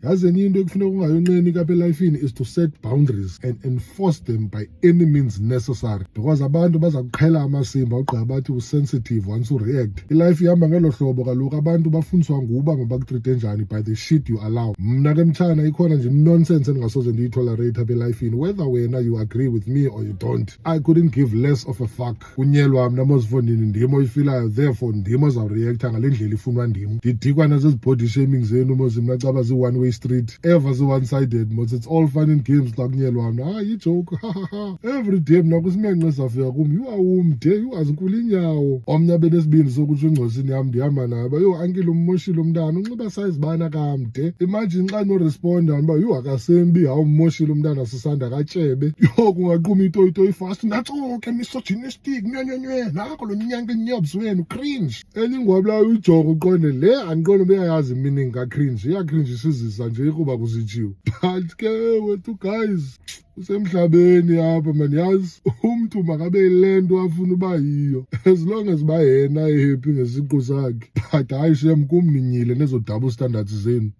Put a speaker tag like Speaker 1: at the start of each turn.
Speaker 1: yazi enye into ekufuneka ungayonqeni kapha elifini is to set boundaries and enforce them by any means necessary, because abantu baza kuqhela amasimba ugqiba bathi usensitive once ureact. Ilife ihamba ngelo hlobo kaloku, abantu bafundiswa nguba mabakutreat njani by the shit you allow. Mna ke mtshana ikhona nje nonsense endingasoze ndiyitolerate apha elifini, whether wena you agree with me or you don't. I couldn't give less of a fuck. Unyelwa mna mozifondini ndim oyifilayo, therefore ndim ozawureacta ngale ndlela ifunwa ndim. Ndidikwa nazezi body shaming zenu mozi mna caba zi-one way street, ever zi-one-sided mos. It's all fun and games xa kunyelwa mna. Yi-joke. Every day mna kusimenxe safika kum, you are umde, you azinkulu inyawo. Omnye benesibindi sokutsho ingcosini yam ndihamba nayo, yo ankile ummoshile umntana, unxiba sayizibana kamde. Imagine xa noresponda uba yho akasembi, hawummoshile umntana sisanda katyebe. Yo kungaquma itoyitoyi fast, natsoke misogynistic, nyonyonywe, nako lo nyanke nyobs wenu, cringe. Enye ingwabulayo uyijoko uqonde le, andiqonde beyayazi meaning ka-cringe, iya-cringe isizisa nje kuba kusitshiwo. But ke wethu guys, usemhlabeni apha man, yazi umntu makabe yile nto afuna uba yiyo, as long as uba yena ehappy ngesiqu sakhe. But hayi shem kum ninyile nezo double standards zenu.